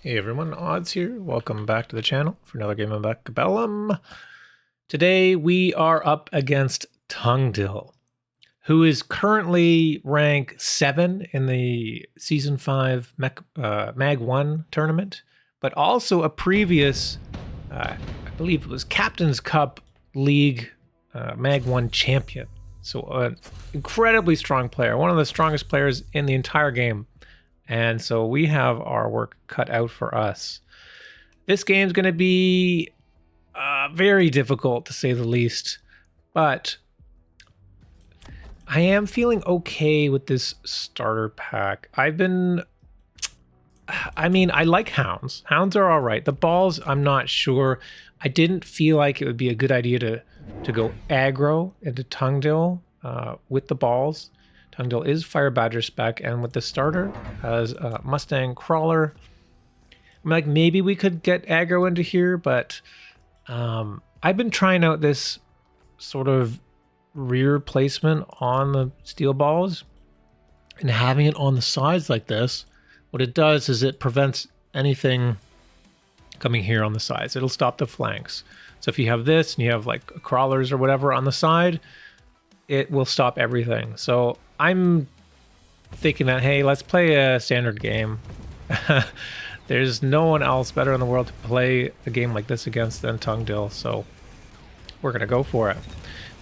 Hey everyone, Odds here. Welcome back to the channel for another game of Mechabellum. Today we are up against Tungdil, who is currently rank 7 in the Season 5 MAG1 tournament, but also a previous, I believe it was Captain's Cup League MAG1 champion. So an incredibly strong player, one of the strongest players in the entire game. And so we have our work cut out for us. This game's going to be very difficult, to say the least. But I am feeling okay with this starter pack. I like hounds. Hounds are all right. The balls, I'm not sure. I didn't feel like it would be a good idea to go aggro into Tungdil with the balls. Tungdil is Fire Badger spec, and with the starter as a Mustang Crawler, I'm like, maybe we could get aggro into here, but I've been trying out this sort of rear placement on the steel balls and having it on the sides like this. What it does is it prevents anything coming here on the sides. It'll stop the flanks. So if you have this and you have like crawlers or whatever on the side, it will stop everything. So I'm thinking that, hey, let's play a standard game. There's no one else better in the world to play a game like this against than Tungdil, so we're going to go for it.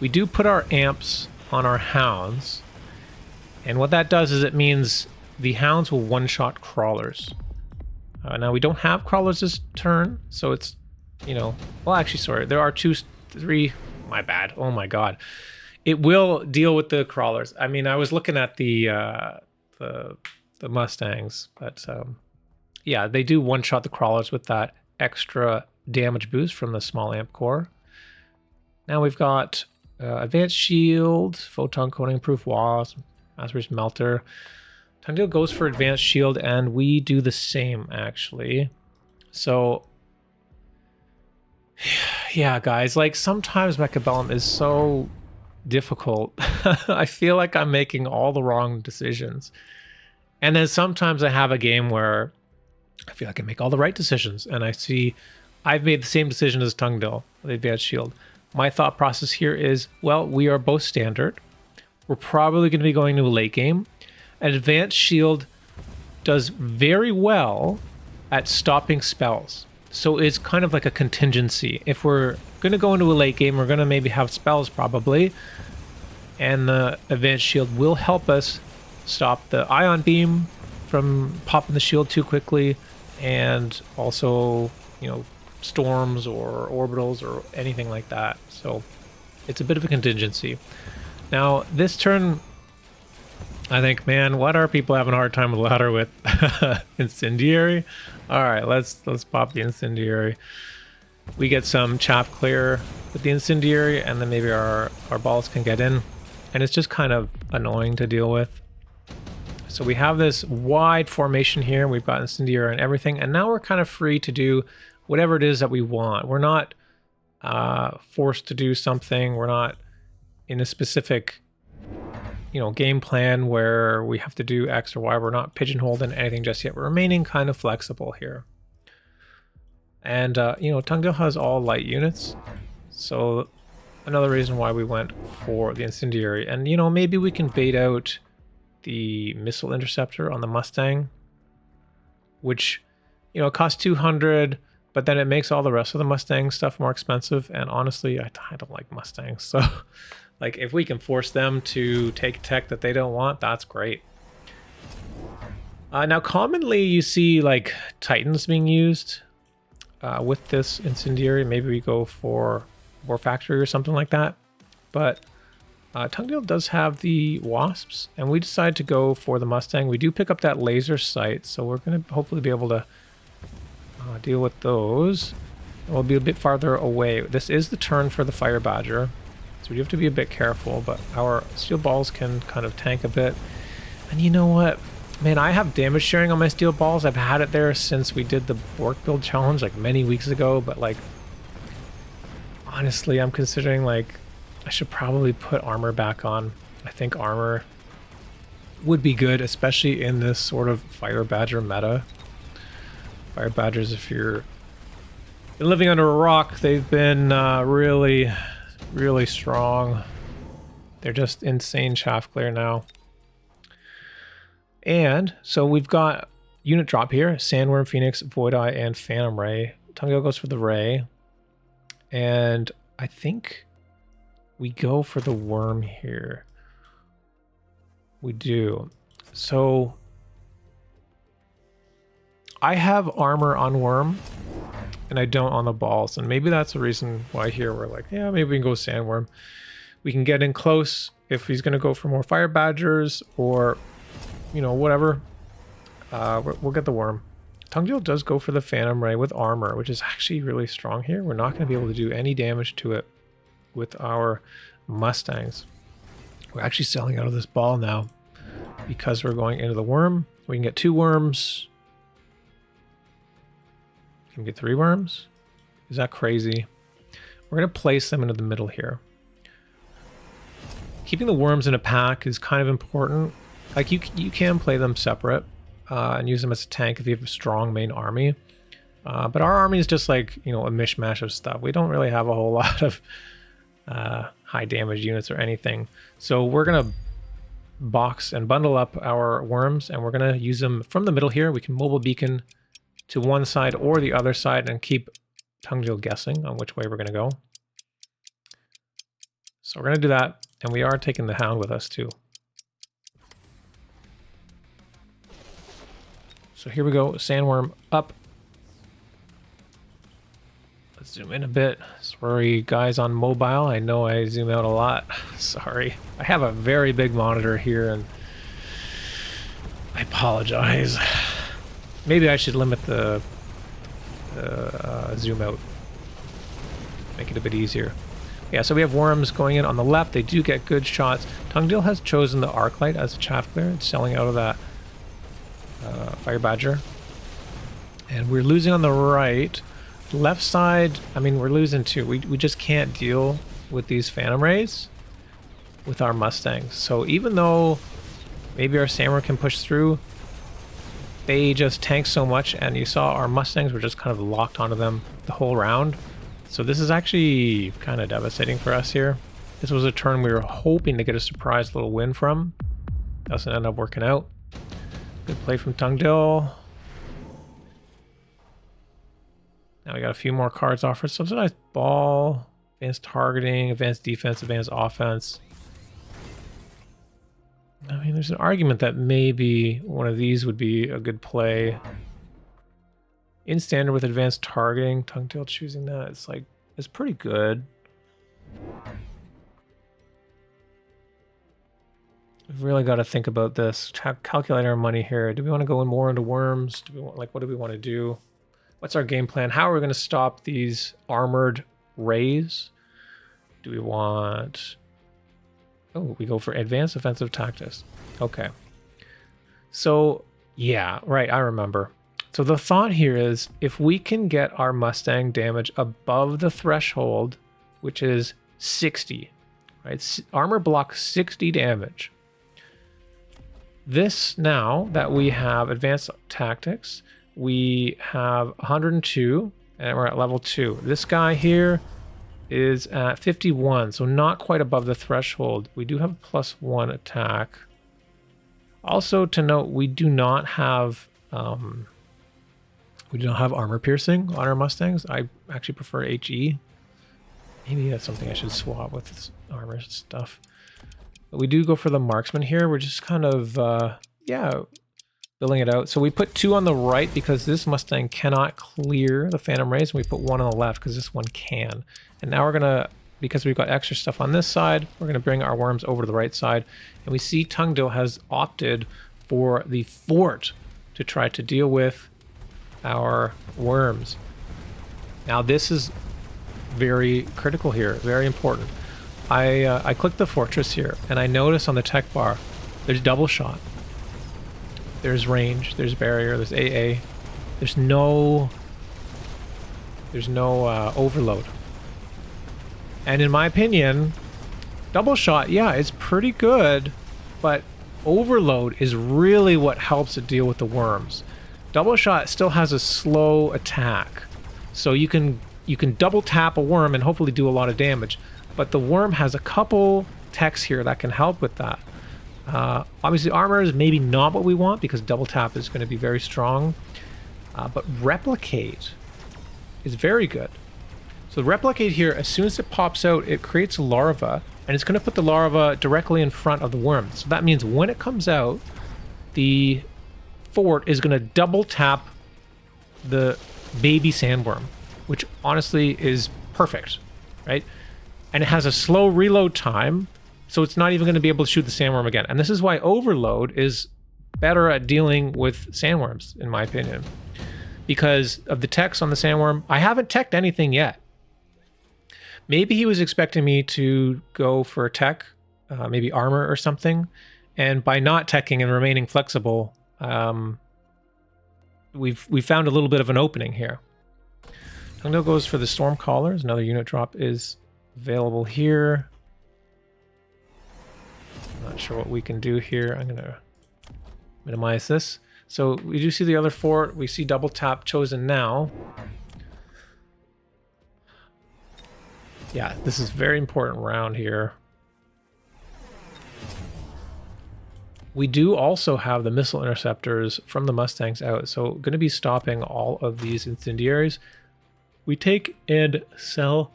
We do put our amps on our hounds, and what that does is it means the hounds will one-shot crawlers. Now, we don't have crawlers this turn, so it's, well, actually, sorry, there are 3, my bad, oh my god. It will deal with the crawlers. I mean, I was looking at the Mustangs, but yeah, they do one-shot the crawlers with that extra damage boost from the small amp core. Now we've got advanced shield, photon coating, proof wasp, master's melter. Tungdil goes for advanced shield, and we do the same actually. So yeah, guys, like sometimes Mechabellum is so difficult. I feel like I'm making all the wrong decisions. And then sometimes I have a game where I feel like I make all the right decisions, and I see I've made the same decision as Tungdil, the advanced shield. My thought process here is, well, we are both standard. We're probably going to be going to a late game. An advanced shield does very well at stopping spells. So it's kind of like a contingency. If we're going to go into a late game, we're going to maybe have spells probably. And the advanced shield will help us stop the ion beam from popping the shield too quickly. And also, storms or orbitals or anything like that. So it's a bit of a contingency. Now, this turn, I think, man, what are people having a hard time with ladder with? Incendiary? All right, let's pop the incendiary. We get some chaff clear with the incendiary, and then maybe our balls can get in. And it's just kind of annoying to deal with. So we have this wide formation here. We've got incendiary and everything, and now we're kind of free to do whatever it is that we want. We're not forced to do something. We're not in a specific game plan where we have to do X or Y. We're not pigeonholed in anything just yet. We're remaining kind of flexible here. And, Tungdil has all light units. So another reason why we went for the incendiary. And, maybe we can bait out the missile interceptor on the Mustang, which, costs 200, but then it makes all the rest of the Mustang stuff more expensive. And honestly, I don't like Mustangs. So like, if we can force them to take tech that they don't want, that's great. Now, commonly you see like Titans being used with this incendiary. Maybe we go for War Factory or something like that. But Tungdil does have the Wasps, and we decide to go for the Mustang. We do pick up that laser sight, so we're going to hopefully be able to deal with those. We'll be a bit farther away. This is the turn for the Fire Badger. So we have to be a bit careful, but our steel balls can kind of tank a bit. And you know what? Man, I have damage sharing on my steel balls. I've had it there since we did the work build challenge like many weeks ago, but like, honestly, I'm considering like I should probably put armor back on. I think armor would be good, especially in this sort of Fire Badger meta. Fire badgers, if you're been living under a rock, they've been really, really strong. They're just insane chaff clear now. And so we've got unit drop here: Sandworm, Phoenix, Void Eye, and Phantom Ray. Tungdil goes for the Ray. And I think we go for the Worm here. We do. So I have armor on Worm, and I don't on the balls. And maybe that's the reason why here we're like, yeah, maybe we can go Sandworm. We can get in close if he's going to go for more Fire Badgers or, you know, whatever. We'll get the Worm. Tungdil does go for the Phantom Ray with armor, which is actually really strong here. We're not going to be able to do any damage to it with our Mustangs. We're actually selling out of this ball now because we're going into the Worm. We can get 2 worms. Can we get 3 worms? Is that crazy? We're going to place them into the middle here. Keeping the worms in a pack is kind of important. Like you can play them separate and use them as a tank if you have a strong main army. But our army is just like, you know, a mishmash of stuff. We don't really have a whole lot of high damage units or anything. So we're going to box and bundle up our worms, and we're going to use them from the middle here. We can mobile beacon to one side or the other side and keep Tungdil guessing on which way we're going to go. So we're going to do that, and we are taking the Hound with us too. So here we go, Sandworm up. Let's zoom in a bit. Sorry guys on mobile, I know I zoom out a lot. Sorry. I have a very big monitor here and I apologize. Maybe I should limit the zoom out. Make it a bit easier. Yeah, so we have worms going in on the left. They do get good shots. Tungdil has chosen the Arclight as a chaff clear. It's selling out of that Fire Badger. And we're losing on the right. Left side, I mean, we're losing too. We just can't deal with these Phantom Rays with our Mustangs. So even though maybe our Sandworm can push through, they just tank so much, and you saw our Mustangs were just kind of locked onto them the whole round. So this is actually kind of devastating for us here. This was a turn we were hoping to get a surprise little win from. Doesn't end up working out. Good play from Tungdil. Now we got a few more cards offered. Subsidized ball, advanced targeting, advanced defense, advanced offense. I mean, there's an argument that maybe one of these would be a good play. In standard with advanced targeting, Tungdil choosing that, it's like, it's pretty good. We've really got to think about this. Calculate our money here. Do we want to go in more into worms? Do we want, like, what do we want to do? What's our game plan? How are we going to stop these armored rays? Do we want... Oh, we go for advanced offensive tactics. Okay. So, yeah, right, I remember. So the thought here is, if we can get our Mustang damage above the threshold, which is 60, right? Armor block 60 damage. This, now that we have advanced tactics, we have 102, and we're at level 2. This guy here is at 51, so not quite above the threshold. We do have +1 attack. Also to note, we do not have armor piercing on our Mustangs. I actually prefer HE. Maybe that's something I should swap with this armor stuff. But we do go for the marksman here. We're just kind of, yeah, building it out. So we put 2 on the right because this Mustang cannot clear the Phantom Rays, and we put 1 on the left because this one can. And now we're gonna, because we've got extra stuff on this side, we're gonna bring our worms over to the right side. And we see Tungdil has opted for the fort to try to deal with our worms. Now this is very critical here, very important. I clicked the fortress here, and I notice on the tech bar, there's double shot. There's range, there's barrier, there's AA. There's no overload. And in my opinion, double shot, yeah, it's pretty good, but overload is really what helps it deal with the worms. Double shot still has a slow attack. So you can double tap a worm and hopefully do a lot of damage. But the worm has a couple techs here that can help with that. Obviously armor is maybe not what we want because double tap is going to be very strong. But replicate is very good. So replicate here, as soon as it pops out, it creates a larva, and it's going to put the larva directly in front of the worm. So that means when it comes out, the fort is going to double tap the baby sandworm, which honestly is perfect, right? And it has a slow reload time, so it's not even going to be able to shoot the sandworm again. And this is why overload is better at dealing with sandworms, in my opinion, because of the techs on the sandworm. I haven't teched anything yet. Maybe he was expecting me to go for a tech, maybe armor or something, and by not teching and remaining flexible, we found a little bit of an opening here. Tungdil goes for the storm collars. Another unit drop is available here. Not sure what we can do here. I'm gonna minimize this. So we do see the other fort. We see double tap chosen now. Yeah, this is very important round here. We do also have the missile interceptors from the Mustangs out, so going to be stopping all of these incendiaries. We take and sell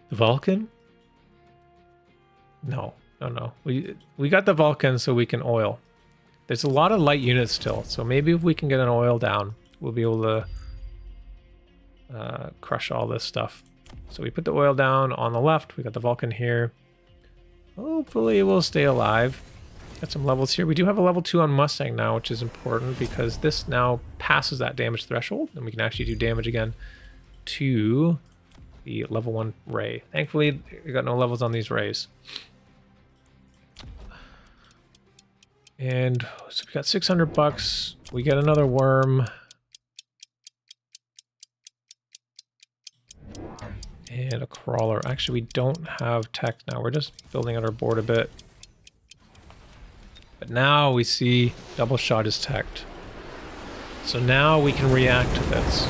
the Vulcan? No. We got the Vulcan so we can oil. There's a lot of light units still, so maybe if we can get an oil down, we'll be able to crush all this stuff. So we put the oil down on the left. We got the Vulcan here. Hopefully we'll stay alive. Got some levels here. We do have a level 2 on Mustang now, which is important because this now passes that damage threshold, and we can actually do damage again to the level 1 ray. Thankfully, we got no levels on these rays. And so we got 600 bucks. We get another worm. And a crawler. Actually, we don't have tech now. We're just building out our board a bit. But now we see double shot is teched. So now we can react to this.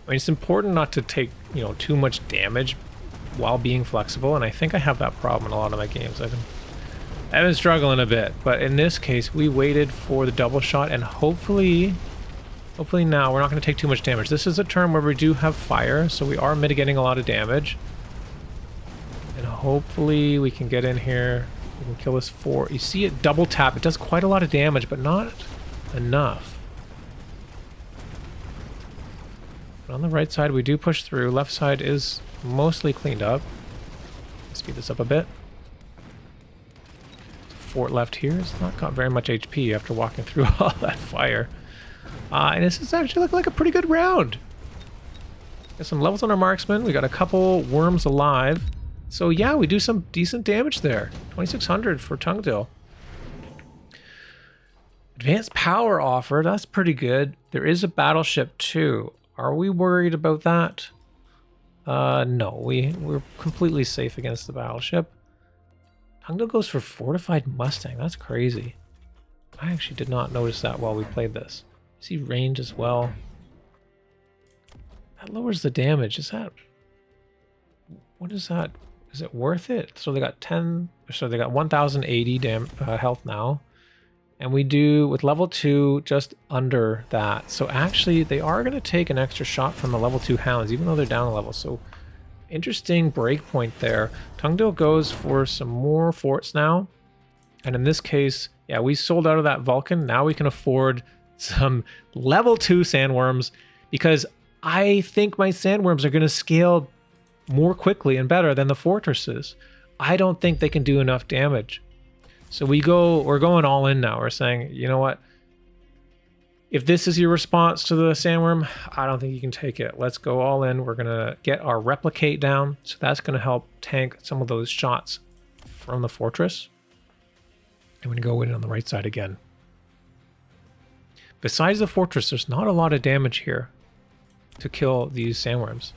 I mean, it's important not to take, too much damage while being flexible, and I think I have that problem in a lot of my games. I've been struggling a bit, but in this case, we waited for the double shot, and hopefully now we're not going to take too much damage. This is a turn where we do have fire, so we are mitigating a lot of damage. And hopefully we can get in here. We can kill this fort. You see it double tap. It does quite a lot of damage, but not enough. But on the right side, we do push through. Left side is mostly cleaned up. Speed this up a bit. Fort left here. It's not got very much HP after walking through all that fire. And this is actually looking like a pretty good round. Got some levels on our marksman. We got a couple worms alive. So yeah, we do some decent damage there. 2600 for Tungdil. Advanced power offered. That's pretty good. There is a battleship too. Are we worried about that? No, we're completely safe against the battleship. Tungdil goes for fortified Mustang. That's crazy. I actually did not notice that while we played this. See range as well. That lowers the damage. Is that... What is that? Is it worth it? So they got 10... So they got 1080 health now. And we do, with level 2, just under that. So actually, they are going to take an extra shot from the level 2 hounds, even though they're down a level. So interesting breakpoint there. Tungdil goes for some more forts now. And in this case, yeah, we sold out of that Vulcan. Now we can afford some level 2 sandworms, because I think my sandworms are going to scale more quickly and better than the fortresses. I don't think they can do enough damage. So we're going all in now. We're saying, you know what? If this is your response to the sandworm, I don't think you can take it. Let's go all in. We're going to get our replicate down. So that's going to help tank some of those shots from the fortress. And we're going to go in on the right side again. Besides the fortress, there's not a lot of damage here to kill these sandworms.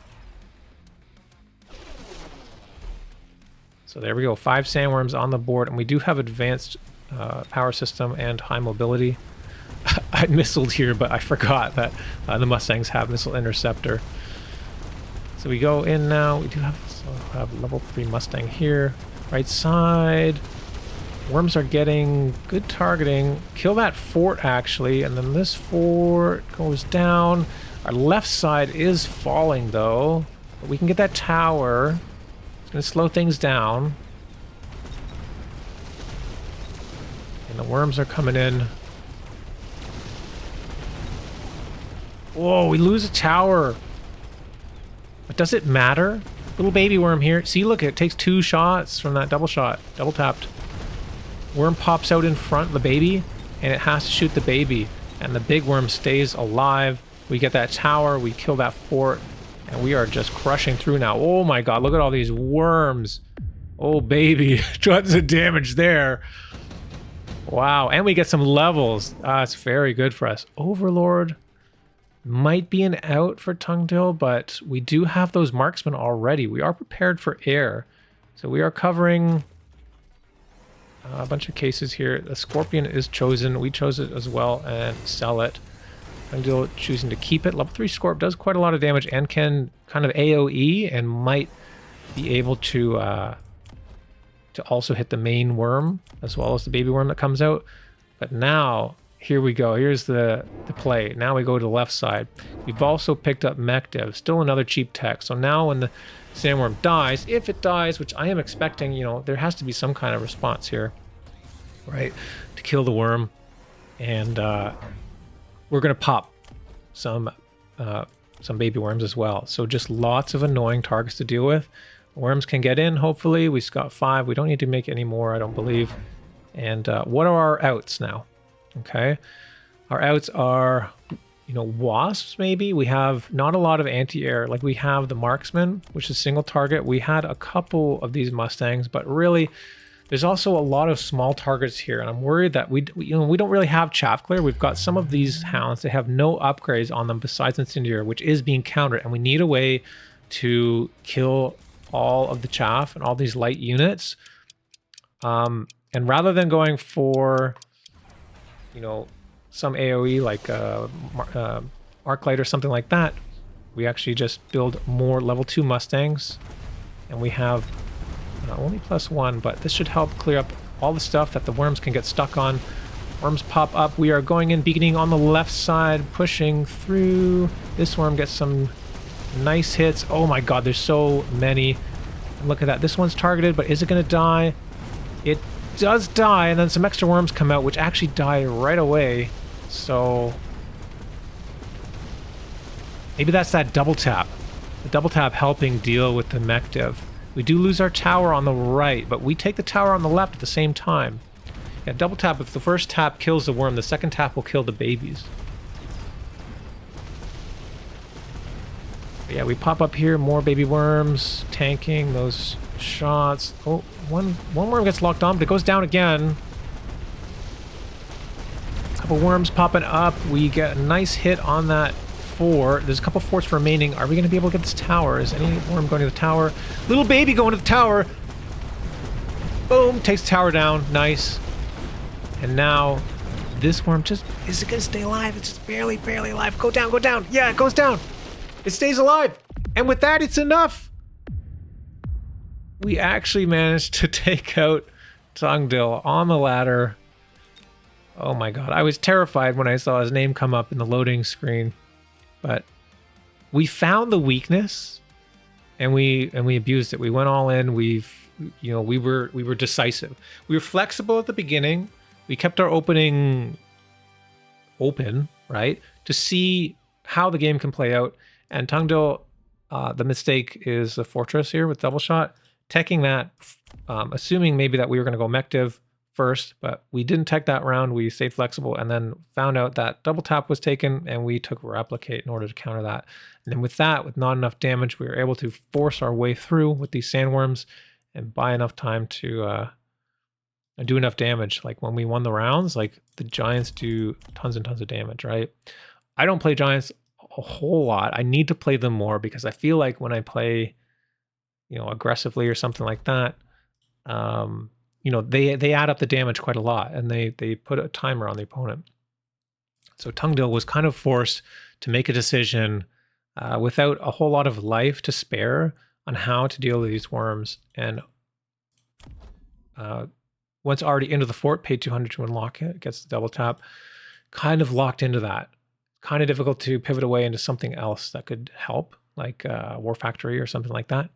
So there we go, 5 sandworms on the board, and we do have advanced power system and high mobility. I missiled here, but I forgot that the Mustangs have missile interceptor. So we go in now. We do have level 3 Mustang here. Right side. Worms are getting good targeting. Kill that fort, actually. And then this fort goes down. Our left side is falling, though. But we can get that tower. It's going to slow things down. And the worms are coming in. Whoa, we lose a tower. But does it matter? Little baby worm here. See, look, it takes 2 shots from that double shot. Double tapped. Worm pops out in front of the baby, and it has to shoot the baby. And the big worm stays alive. We get that tower, we kill that fort, and we are just crushing through now. Oh my god, look at all these worms. Oh baby, tons of damage there. Wow, and we get some levels. It's very good for us. Overlord might be an out for Tungdil, but we do have those marksmen already. We are prepared for air. So we are covering a bunch of cases here. The Scorpion is chosen. We chose it as well and sell it. Tungdil choosing to keep it. Level 3 Scorp does quite a lot of damage and can kind of AoE and might be able to also hit the main worm as well as the baby worm that comes out. But now, here we go. Here's the play. Now we go to the left side. We've also picked up Mech Dev, still another cheap tech. So now when the sandworm dies, if it dies, which I am expecting, you know, there has to be some kind of response here, right, to kill the worm. And we're going to pop some baby worms as well. So just lots of annoying targets to deal with. Worms can get in, hopefully. We've got 5. We don't need to make any more, I don't believe. And what are our outs now? Okay. Our outs are, you know, wasps maybe. We have not a lot of anti-air. Like we have the marksman, which is single target. We had a couple of these Mustangs, but really there's also a lot of small targets here. And I'm worried that we don't really have chaff clear. We've got some of these hounds. They have no upgrades on them besides incendiary, which is being countered. And we need a way to kill all of the chaff and all these light units. And rather than going for, you know, some AoE like arc light or something like that, we actually just build more level 2 Mustangs, and we have only +1, but this should help clear up all the stuff that the worms can get stuck on. Worms pop up. We are going in, beginning on the left side, pushing through. This worm gets some nice hits. Oh my god, there's so many. And look at that. This one's targeted, but is it going to die? It does die, and then some extra worms come out, which actually die right away. So maybe that's that double tap. The double tap helping deal with the mech div. We do lose our tower on the right, but we take the tower on the left at the same time. Yeah, double tap. If the first tap kills the worm, the second tap will kill the babies. But yeah, we pop up here, more baby worms, tanking those shots. Oh, one worm gets locked on, but it goes down again. A couple worms popping up. We get a nice hit on that fort. There's a couple forts remaining. Are we going to be able to get this tower? Is any worm going to the tower? Little baby going to the tower. Boom, takes the tower down. Nice. And now this worm just, is it going to stay alive? It's just barely alive. Go down, go down. Yeah, it goes down. It stays alive. And with that, it's enough. We actually managed to take out Tungdil on the ladder. Oh my god, I was terrified when I saw his name come up in the loading screen. But we found the weakness, and we abused it. We went all in. We were decisive. We were flexible at the beginning. We kept our opening open, right, to see how the game can play out. And Tungdil, the mistake is the fortress here with double shot. Teching that, assuming maybe that we were going to go mech div first, but we didn't tech that round. We stayed flexible and then found out that double tap was taken, and we took replicate in order to counter that. And then with that, with not enough damage, we were able to force our way through with these sandworms and buy enough time to do enough damage. Like when we won the rounds, like the giants do tons and tons of damage, right? I don't play giants a whole lot. I need to play them more because I feel like when I play, you know, aggressively or something like that, you know, they add up the damage quite a lot, and they put a timer on the opponent. So Tungdil was kind of forced to make a decision without a whole lot of life to spare on how to deal with these worms. And once already into the fort, paid 200 to unlock it, gets the double tap, kind of locked into that. Kind of difficult to pivot away into something else that could help, like War Factory or something like that,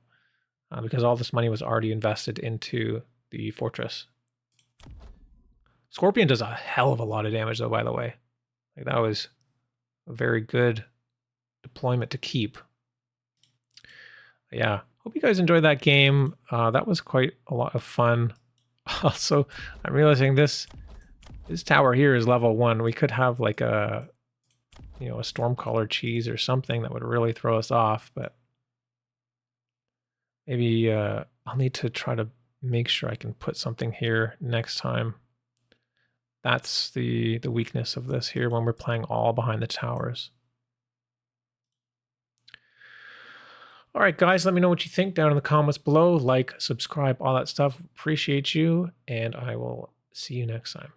because all this money was already invested into the fortress. Scorpion does a hell of a lot of damage, though, by the way. Like, that was a very good deployment to keep. Yeah, hope you guys enjoyed that game. That was quite a lot of fun. Also, I'm realizing this tower here is level 1. We could have like a, you know, a Stormcaller cheese or something that would really throw us off, but maybe I'll need to try to make sure I can put something here next time. That's the weakness of this here when we're playing all behind the towers. All right, guys, let me know what you think down in the comments below. Like, subscribe, all that stuff. Appreciate you, and I will see you next time.